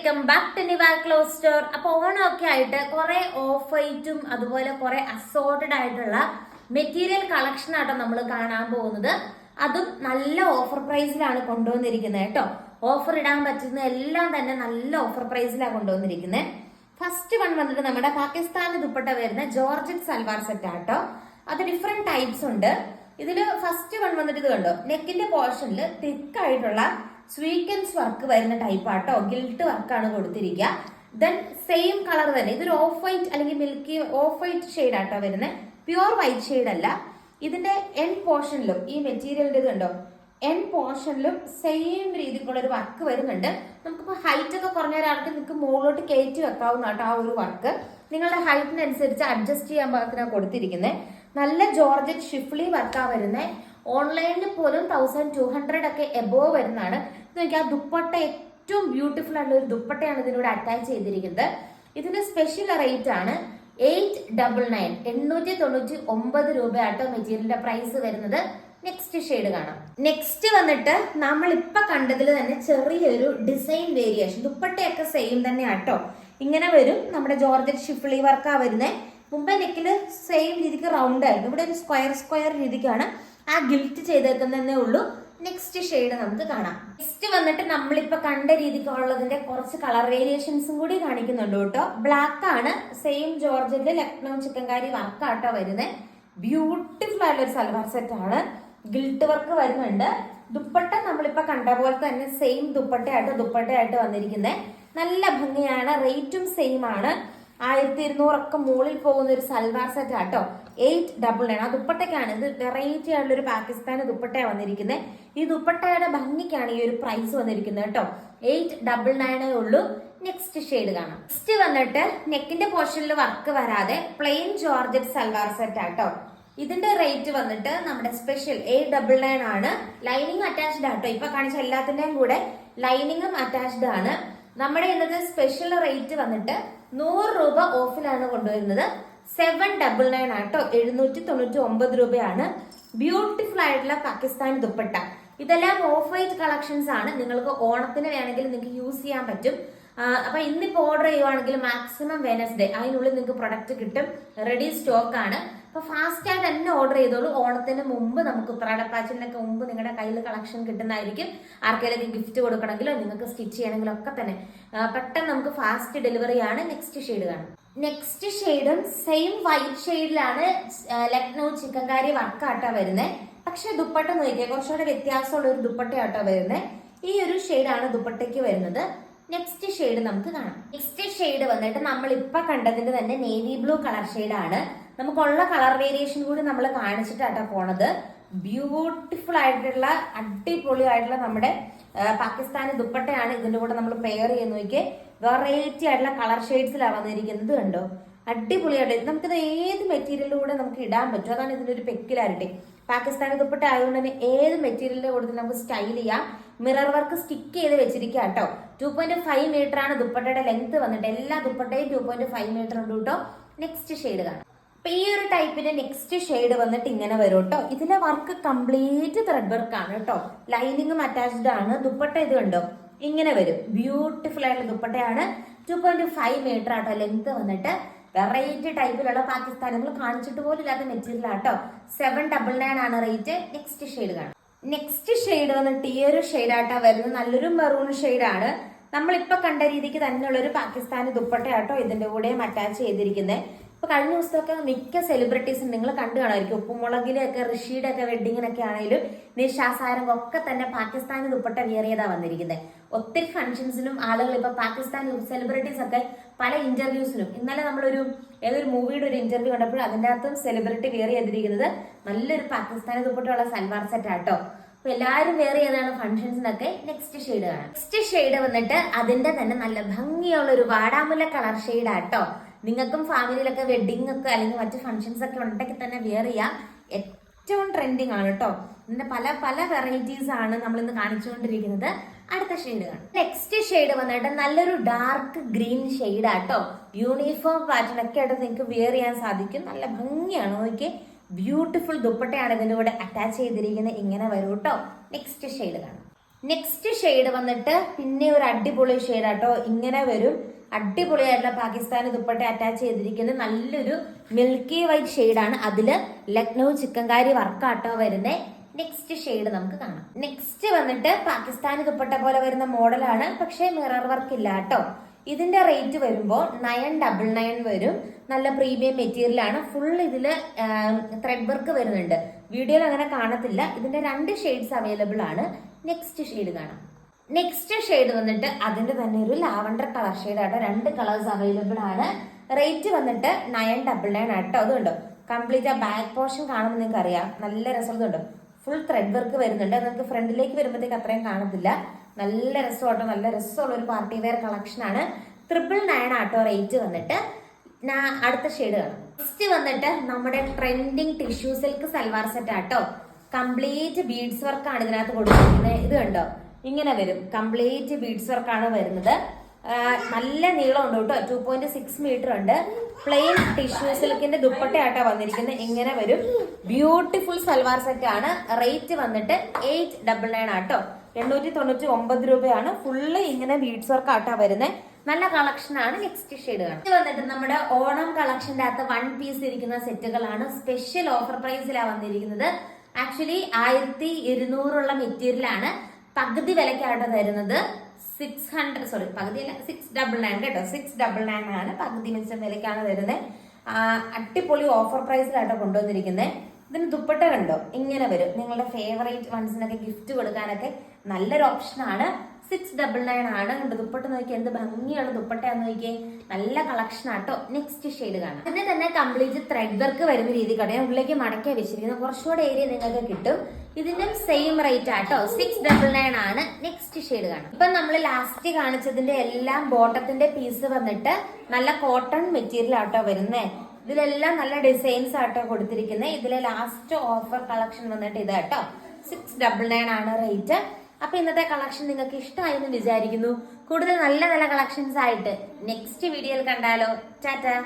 Welcome back to Niva cloth store. അപ്പൊ ഓണമൊക്കെ ആയിട്ട് കുറെ ഓഫ് വൈറ്റും അതുപോലെ കുറെ അസോർട്ടഡ് ആയിട്ടുള്ള മെറ്റീരിയൽ കളക്ഷൻ ആട്ടോ നമ്മൾ കാണാൻ പോകുന്നത്. അതും നല്ല ഓഫർ പ്രൈസിലാണ് കൊണ്ടുവന്നിരിക്കുന്നത് കേട്ടോ. ഓഫർ ഇടാൻ പറ്റുന്ന എല്ലാം തന്നെ നല്ല ഓഫർ പ്രൈസിലാണ് കൊണ്ടുവന്നിരിക്കുന്നത്. ഫസ്റ്റ് വൺ വന്നിട്ട് നമ്മുടെ പാകിസ്ഥാനി ദുപ്പട്ട വരുന്ന ജോർജറ്റ് സൽവാർ സെറ്റ് ആട്ടോ. അത് ഡിഫറെന്റ് ടൈപ്സ് ഉണ്ട്. ഇതില് ഫസ്റ്റ് വൺ വന്നിട്ട് ഇത് കണ്ടോ, നെക്കിന്റെ പോർഷനിൽ തിക്കായിട്ടുള്ള സ്വീക്കൻസ് വർക്ക് വരുന്ന ടൈപ്പ് ആട്ടോ. ഗിൽട്ട് വർക്കാണ് കൊടുത്തിരിക്കുക. ദെൻ സെയിം കളർ തന്നെ, ഇതൊരു ഓഫ് വൈറ്റ് അല്ലെങ്കിൽ മിൽക്കി ഓഫ് വൈറ്റ് ഷെയ്ഡ് ആട്ടോ വരുന്നത്. പ്യുവർ വൈറ്റ് ഷെയ്ഡ് അല്ല. ഇതിന്റെ എൻ പോർഷനിലും ഈ മെറ്റീരിയലിന്റെ ഇത് കണ്ടോ, എൻ പോർഷനിലും സെയിം രീതിക്കുള്ള ഒരു വർക്ക് വരുന്നുണ്ട്. നമുക്കിപ്പോ ഹൈറ്റ് ഒക്കെ കുറഞ്ഞ ഒരാൾക്ക് നിങ്ങൾക്ക് മുകളിലോട്ട് കയറ്റി വെക്കാവുന്ന കേട്ടോ ആ ഒരു വർക്ക്. നിങ്ങളുടെ ഹൈറ്റിനനുസരിച്ച് അഡ്ജസ്റ്റ് ചെയ്യാൻ പാകത്തിനാണ് കൊടുത്തിരിക്കുന്നത്. നല്ല ജോർജറ്റ് ഷിഫ്ലി വർക്കാ വരുന്നത്. ഓൺലൈനിൽ പോലും 1200 ഒക്കെ എബോവ് വരുന്നതാണ്. നോക്കിയാൽ ആ ദുപ്പട്ട ഏറ്റവും ബ്യൂട്ടിഫുൾ ആയിട്ടുള്ള ഒരു ദുപ്പട്ടയാണ് ഇതിനോട് അറ്റാച്ച് ചെയ്തിരിക്കുന്നത്. ഇതിന്റെ സ്പെഷ്യൽ റേറ്റ് ആണ് 899 899 രൂപയാട്ടോ മെറ്റീരിയലിന്റെ പ്രൈസ് വരുന്നത്. നെക്സ്റ്റ് ഷെയ്ഡ് കാണാം. നെക്സ്റ്റ് വന്നിട്ട് നമ്മൾ ഇപ്പൊ കണ്ടതിൽ തന്നെ ചെറിയൊരു ഡിസൈൻ വേരിയേഷൻ. ദുപ്പട്ടയൊക്കെ സെയിം തന്നെ ആട്ടോ. ഇങ്ങനെ വരും. നമ്മുടെ ജോർജറ്റ് ഷിഫ്ലി വർക്കാ വരുന്നത്. മുമ്പേ നെക്കില് സെയിം രീതിക്ക് റൗണ്ട് ആയിരുന്നു. ഇവിടെ ഒരു സ്ക്വയർ രീതിക്കാണ് ആ ഗിൽറ്റ് ചെയ്തേക്കുന്നതേ ഉള്ളൂ. നെക്സ്റ്റ് ഷെയ്ഡ് നമുക്ക് കാണാം. നെക്സ്റ്റ് വന്നിട്ട് നമ്മളിപ്പോ കണ്ട രീതിക്കുള്ളതിന്റെ കുറച്ച് കളർ വേരിയേഷൻസും കൂടി കാണിക്കുന്നുണ്ട് കേട്ടോ. ബ്ലാക്ക് ആണ്. സെയിം ജോർജറ്റില് ലക്നൗ ചിക്കൻകാരി വർക്കാട്ടോ വരുന്നത്. ബ്യൂട്ടിഫുൾ ആയിട്ടുള്ള ഒരു സൽവാർ സെറ്റ് ആണ്. ഗിൽട്ട് വർക്ക് വരുന്നുണ്ട്. ദുപ്പട്ട നമ്മളിപ്പോ കണ്ട പോലെ തന്നെ സെയിം ദുപ്പട്ടയായിട്ട് വന്നിരിക്കുന്നത്. നല്ല ഭംഗിയാണ്. റേറ്റും സെയിം ആണ്. 1200 ഒക്കെ മുകളിൽ പോകുന്ന ഒരു സൽവാർ സെറ്റ് ആട്ടോ. 899. ആ ദുപ്പട്ടയ്ക്കാണ് ഇത്. വെറൈറ്റി ആയിട്ടുള്ള ഒരു പാകിസ്ഥാനി ദുപ്പട്ടയാണ് വന്നിരിക്കുന്നത്. ഈ ദുപ്പട്ടയുടെ ഭംഗിക്കാണ് ഈ ഒരു പ്രൈസ് വന്നിരിക്കുന്നത് കേട്ടോ. 899 ഉള്ളൂ. നെക്സ്റ്റ് ഷെയ്ഡ് കാണാം. നെക്സ്റ്റ് വന്നിട്ട് നെക്കിന്റെ പോർഷനിൽ വർക്ക് വരാതെ പ്ലെയിൻ ജോർജറ്റ് സൽവാർ സെറ്റ് ആട്ടോ. ഇതിന്റെ റേറ്റ് വന്നിട്ട് നമ്മുടെ സ്പെഷ്യൽ 899 ആണ്. ലൈനിങ് അറ്റാച്ച്ഡ് ആട്ടോ. ഇപ്പൊ കാണിച്ച എല്ലാത്തിന്റെയും കൂടെ ലൈനിങ്ങും അറ്റാച്ച്ഡ് ആണ്. നമ്മുടെ ഇന്നത്തെ സ്പെഷ്യൽ റേറ്റ് വന്നിട്ട് 100 രൂപ ഓഫിലാണ് കൊണ്ടുവരുന്നത്. 799 ആട്ടോ. 799 രൂപയാണ്. ബ്യൂട്ടിഫുൾ ആയിട്ടുള്ള പാകിസ്ഥാനി ദുപ്പട്ട. ഇതെല്ലാം ഓഫ് വൈറ്റ് കളക്ഷൻസ് ആണ്. നിങ്ങൾക്ക് ഓണത്തിന് വേണമെങ്കിൽ നിങ്ങൾക്ക് യൂസ് ചെയ്യാൻ പറ്റും. അപ്പൊ ഇന്നിപ്പോ ഓർഡർ ചെയ്യുവാണെങ്കിൽ മാക്സിമം വെനസ്ഡേ അതിനുള്ളിൽ നിങ്ങൾക്ക് പ്രൊഡക്റ്റ് കിട്ടും. റെഡി സ്റ്റോക്ക് ആണ്. അപ്പൊ ഫാസ്റ്റ് ആയിട്ട് തന്നെ ഓർഡർ ചെയ്തോളൂ. ഓണത്തിന് മുമ്പ് നമുക്ക് ഉത്രാടപ്പാച്ചിലിനൊക്കെ മുമ്പ് നിങ്ങളുടെ കയ്യിൽ കളക്ഷൻ കിട്ടുന്നതായിരിക്കും. ആർക്കെങ്കിലും ഗിഫ്റ്റ് കൊടുക്കണമെങ്കിലോ നിങ്ങൾക്ക് സ്റ്റിച്ച് ചെയ്യണമെങ്കിലോ ഒക്കെ തന്നെ പെട്ടെന്ന് നമുക്ക് ഫാസ്റ്റ് ഡെലിവറി ആണ്. നെക്സ്റ്റ് ഷെയ്ഡ് കാണാം. നെക്സ്റ്റ് ഷെയ്ഡും സെയിം വൈറ്റ് ഷെയ്ഡിലാണ് ലക്നൗ ചിക്കൻകാരി വർക്കാട്ടോ വരുന്നത്. പക്ഷെ ദുപ്പട്ട നോക്കിയാൽ കുറച്ചുകൂടെ വ്യത്യാസമുള്ള ഒരു ദുപ്പട്ടയാട്ടോ വരുന്നത്. ഈ ഒരു ഷെയ്ഡാണ് ദുപ്പട്ടയ്ക്ക് വരുന്നത്. നെക്സ്റ്റ് ഷെയ്ഡ് നമുക്ക് കാണാം. നെക്സ്റ്റ് ഷെയ്ഡ് വന്നിട്ട് നമ്മൾ ഇപ്പൊ കണ്ടതിന്റെ തന്നെ നേവി ബ്ലൂ കളർ ഷെയ്ഡാണ്. നമുക്കുള്ള കളർ വേരിയേഷൻ കൂടി നമ്മൾ കാണിച്ചിട്ടാട്ടോ പോണത്. ബ്യൂട്ടിഫുൾ ആയിട്ടുള്ള അടിപൊളിയായിട്ടുള്ള നമ്മുടെ പാകിസ്ഥാനി ദുപ്പട്ടയാണ് ഇതിന്റെ കൂടെ നമ്മൾ പെയർ ചെയ്ത് നോക്കിയേ. വെറൈറ്റി ആയിട്ടുള്ള കളർ ഷെയ്ഡ്സിലാണ് വന്നിരിക്കുന്നത്. കണ്ടോ, അടിപൊളിയായിട്ട് നമുക്കിത് ഏത് മെറ്റീരിയലിലൂടെ നമുക്ക് ഇടാൻ പറ്റും. അതാണ് ഇതിന്റെ ഒരു പെക്യുലാരിറ്റി. പാകിസ്ഥാനി ദുപ്പട്ട ആയതുകൊണ്ട് തന്നെ ഏത് മെറ്റീരിയലിന്റെ കൂടെ നമുക്ക് സ്റ്റൈൽ ചെയ്യാം. മിറർ വർക്ക് സ്റ്റിക്ക് ചെയ്ത് വെച്ചിരിക്കുക കേട്ടോ. 2.5 മീറ്റർ ആണ് ദുപ്പട്ടയുടെ ലെങ്ത് വന്നിട്ട്. എല്ലാ ദുപ്പട്ടയും 2.5 മീറ്റർ ഉണ്ട് കേട്ടോ. നെക്സ്റ്റ് ഷെയ്ഡ് കാണാം. അപ്പൊ ഈ ഒരു ടൈപ്പിന്റെ നെക്സ്റ്റ് ഷെയ്ഡ് വന്നിട്ട് ഇങ്ങനെ വരും കേട്ടോ. ഇതിലെ വർക്ക് കംപ്ലീറ്റ് ത്രെഡ് വർക്ക് ആണ് കേട്ടോ. ലൈനിങ്ങും അറ്റാച്ച്ഡ് ആണ്. ദുപ്പട്ട ഇത് കണ്ടോ, ഇങ്ങനെ വരും. ബ്യൂട്ടിഫുൾ ആയിട്ടുള്ള ദുപ്പട്ടയാണ്. 2.5 മീറ്റർ ആട്ടോ ലെങ്ത് വന്നിട്ട്. വെറൈറ്റി ടൈപ്പിലുള്ള പാകിസ്ഥാനി നമ്മൾ കാണിച്ചിട്ട് പോലും ഇല്ലാത്ത മെറ്റീരിയൽ ആട്ടോ. 799 ആണ് റേറ്റ്. നെക്സ്റ്റ് ഷെയ്ഡ് കാണാം. നെക്സ്റ്റ് ഷെയ്ഡ് വന്നിട്ട് ഈ ഒരു ഷെയ്ഡ് ആട്ടോ വരുന്നത്. നല്ലൊരു മെറൂൺ ഷെയ്ഡാണ്. നമ്മളിപ്പൊ കണ്ട രീതിക്ക് തന്നെയുള്ള ഒരു പാകിസ്ഥാനി ദുപ്പട്ടയാട്ടോ ഇതിന്റെ കൂടെയും അറ്റാച്ച് ചെയ്തിരിക്കുന്നത്. ഇപ്പൊ കഴിഞ്ഞ ദിവസമൊക്കെ മിക്ക സെലിബ്രിറ്റീസും നിങ്ങൾ കണ്ടു കാണുമായിരിക്കും. ഉപ്പുമുളകിലൊക്കെ ഋഷിയുടെ ഒക്കെ വെഡിങ്ങിനൊക്കെ ആണെങ്കിലും നിശാസാരം ഒക്കെ തന്നെ പാകിസ്ഥാനി ദുപ്പട്ട വിയർ ചെയ്താ വന്നിരിക്കുന്നത്. ഒത്തിരി ഫംഗ്ഷൻസിനും ആളുകൾ ഇപ്പൊ പാകിസ്ഥാനി സെലിബ്രിറ്റീസ് ഒക്കെ പല ഇന്റർവ്യൂസിനും, ഇന്നലെ നമ്മളൊരു ഏതൊരു മൂവിയുടെ ഒരു ഇന്റർവ്യൂ കണ്ടപ്പോൾ അതിന്റെ അകത്തും സെലിബ്രിറ്റി വിയർ ചെയ്തിരിക്കുന്നത് നല്ലൊരു പാകിസ്ഥാനി ദുപ്പട്ടയുള്ള സൽവാർ സെറ്റ് ആട്ടോ. അപ്പൊ എല്ലാവരും വേറെ ഏതാണ് ഫംഗ്ഷൻസിനൊക്കെ. നെക്സ്റ്റ് ഷെയ്ഡ് കാണാം. നെക്സ്റ്റ് ഷെയ്ഡ് വന്നിട്ട് അതിന്റെ തന്നെ നല്ല ഭംഗിയുള്ള ഒരു വാടാമുല്ല കളർ ഷെയ്ഡ് ആട്ടോ. നിങ്ങൾക്കും ഫാമിലിയിലൊക്കെ വെഡിങ് ഒക്കെ അല്ലെങ്കിൽ മറ്റു ഫംഗ്ഷൻസ് ഒക്കെ ഉണ്ടെങ്കിൽ തന്നെ വെയർ ചെയ്യാം. ഏറ്റവും ട്രെൻഡിങ് ആണ് കേട്ടോ. ഇതിന്റെ പല പല വെറൈറ്റീസ് ആണ് നമ്മൾ ഇന്ന് കാണിച്ചുകൊണ്ടിരിക്കുന്നത്. അടുത്ത ഷെയ്ഡ് കാണാം. നെക്സ്റ്റ് ഷെയ്ഡ് വന്നിട്ട് നല്ലൊരു ഡാർക്ക് ഗ്രീൻ ഷെയ്ഡ് ആട്ടോ. യൂണിഫോം പാറ്റേൺ ഒക്കെ ആയിട്ട് നിങ്ങൾക്ക് വെയർ ചെയ്യാൻ സാധിക്കും. നല്ല ഭംഗിയാണ്. നോക്കിയേ, ബ്യൂട്ടിഫുൾ ദുപ്പട്ടയാണ് ഇതിന്റെ കൂടെ അറ്റാച്ച് ചെയ്തിരിക്കുന്നത്. ഇങ്ങനെ വരും കേട്ടോ. നെക്സ്റ്റ് ഷെയ്ഡ് കാണാം. നെക്സ്റ്റ് ഷെയ്ഡ് വന്നിട്ട് പിന്നെ ഒരു അടിപൊളി ഷെയ്ഡ് ആട്ടോ. ഇങ്ങനെ വരും. അടിപൊളിയായിട്ടുള്ള പാകിസ്ഥാനി ദുപ്പട്ട അറ്റാച്ച് ചെയ്തിരിക്കുന്നത് നല്ലൊരു മിൽക്കി വൈറ്റ് ഷെയ്ഡാണ്. അതില് ലക്നൗ ചിക്കൻകാരി വർക്കാട്ടോ വരുന്നത്. നെക്സ്റ്റ് ഷെയ്ഡ് നമുക്ക് കാണാം. നെക്സ്റ്റ് വന്നിട്ട് പാകിസ്ഥാനി ദുപ്പട്ട പോലെ വരുന്ന മോഡലാണ്, പക്ഷേ മിറർ വർക്ക് ഇല്ല കേട്ടോ. ഇതിന്റെ റേറ്റ് വരുമ്പോൾ 999 വരും. നല്ല പ്രീമിയം മെറ്റീരിയൽ ആണ്. ഫുൾ ഇതില് ത്രെഡ് വർക്ക് വരുന്നുണ്ട്. വീഡിയോയിൽ അങ്ങനെ കാണത്തില്ല. ഇതിന്റെ 2 ഷെയ്ഡ്സ് അവൈലബിൾ ആണ്. നെക്സ്റ്റ് ഷെയ്ഡ് കാണാം. നെക്സ്റ്റ് ഷെയ്ഡ് വന്നിട്ട് അതിന്റെ തന്നെ ഒരു ലാവണ്ടർ കളർ ഷെയ്ഡ് ആട്ടോ. 2 കളേഴ്സ് അവൈലബിൾ ആണ്. റേറ്റ് വന്നിട്ട് 999 ആട്ടോ. അതുകൊണ്ടോ കംപ്ലീറ്റ് ആ ബാക്ക് പോർഷൻ കാണുമ്പോൾ നിങ്ങൾക്ക് അറിയാം, നല്ല രസമുണ്ടോ. ഫുൾ ത്രെഡ് വർക്ക് വരുന്നുണ്ട്. നിങ്ങൾക്ക് ഫ്രണ്ടിലേക്ക് വരുമ്പോഴത്തേക്ക് അത്രയും കാണത്തില്ല. നല്ല രസമാട്ടോ. നല്ല രസമുള്ള ഒരു പാർട്ടി വെയർ കളക്ഷൻ ആണ്. 999 ആട്ടോ റേറ്റ് വന്നിട്ട്. അടുത്ത ഷെയ്ഡ് കാണാം. നെക്സ്റ്റ് വന്നിട്ട് നമ്മുടെ trending tissue silk salwar set ആട്ടോ. കംപ്ലീറ്റ് ബീഡ്സ് വർക്കാണ് ഇതിനകത്ത് കൊടുത്തിരിക്കുന്നത്. ഇത് കണ്ടോ, ഇങ്ങനെ വരും. കംപ്ലീറ്റ് ബീഡ്സ് വർക്കാണ് വരുന്നത്. നല്ല നീളം ഉണ്ട് കേട്ടോ. 2.6 മീറ്റർ ഉണ്ട്. പ്ലെയിൻ ടിഷ്യൂ സിൽക്കിന്റെ ദുപ്പട്ടയാട്ടോ വന്നിരിക്കുന്നത്. ഇങ്ങനെ വരും. ബ്യൂട്ടിഫുൾ സൽവാർ സെറ്റ് ആണ്. റേറ്റ് വന്നിട്ട് 899 ആട്ടോ. 899 രൂപയാണ്. ഫുള്ള് ഇങ്ങനെ ബീഡ്സ് വർക്ക് ആട്ടോ വരുന്നത്. നല്ല കളക്ഷൻ ആണ്. നെക്സ്റ്റ് ഷെയ്ഡ് കാണാം. ഇത് വന്നിട്ട് നമ്മുടെ ഓണം കളക്ഷന്റെ അകത്ത് 1 പീസ് ഇരിക്കുന്ന സെറ്റുകളാണ്. സ്പെഷ്യൽ ഓഫർ പ്രൈസിലാണ് വന്നിരിക്കുന്നത്. ആക്ച്വലി 1200 മെറ്റീരിയൽ ആണ്. പകുതി വിലക്കാട്ടോ തരുന്നത്. 699 കേട്ടോ. 699 ആണ്. പകുതി മിച്ചം വിലക്കാണ് തരുന്നത്. അടിപൊളി ഓഫർ പ്രൈസിലാട്ടോ കൊണ്ടുവന്നിരിക്കുന്നത്. ഇതിന് ദുപ്പട്ട കണ്ടോ, ഇങ്ങനെ വരും. നിങ്ങളുടെ ഫേവറേറ്റ് വൺസിനൊക്കെ ഗിഫ്റ്റ് കൊടുക്കാനൊക്കെ നല്ലൊരു ഓപ്ഷൻ ആണ്. 699 ആണ്. ദുപ്പട്ട നോക്കി എന്ത് ഭംഗിയുള്ള ദുപ്പട്ടയാന്ന് നോക്കിയേ. നല്ല കളക്ഷൻ ആട്ടോ. നെക്സ്റ്റ് ഷെയ്ഡ് കാണാം. അതിന് തന്നെ കംപ്ലീറ്റ് ത്രെഡ് വർക്ക് വരുന്ന രീതി കടയാൻ ഉള്ളിലേക്ക് മടക്കി വെച്ചിരിക്കുന്നത്. കുറച്ചുകൂടെ ഏരിയ നിങ്ങൾക്ക് കിട്ടും. ഇതിന്റെ സെയിം റേറ്റ് ആട്ടോ. 699 ആണ്. നെക്സ്റ്റ് ഷെയ്ഡ് കാണാം. ഇപ്പൊ നമ്മൾ ലാസ്റ്റ് കാണിച്ചതിന്റെ എല്ലാം ബോട്ടത്തിന്റെ പീസ് വന്നിട്ട് നല്ല കോട്ടൺ മെറ്റീരിയൽ ആട്ടോ വരുന്നേ. ഇതിലെല്ലാം നല്ല ഡിസൈൻസ് ആട്ടോ കൊടുത്തിരിക്കുന്നത്. ഇതിലെ ലാസ്റ്റ് ഓഫർ കളക്ഷൻ വന്നിട്ട് ഇതാട്ടോ. 699 ആണ് റേറ്റ്. അപ്പൊ ഇന്നത്തെ കളക്ഷൻ നിങ്ങൾക്ക് ഇഷ്ടമായെന്ന് വിചാരിക്കുന്നു. കൂടുതൽ നല്ല നല്ല കളക്ഷൻസ് ആയിട്ട് നെക്സ്റ്റ് വീഡിയോയിൽ കണ്ടാലോ. ടാറ്റാ.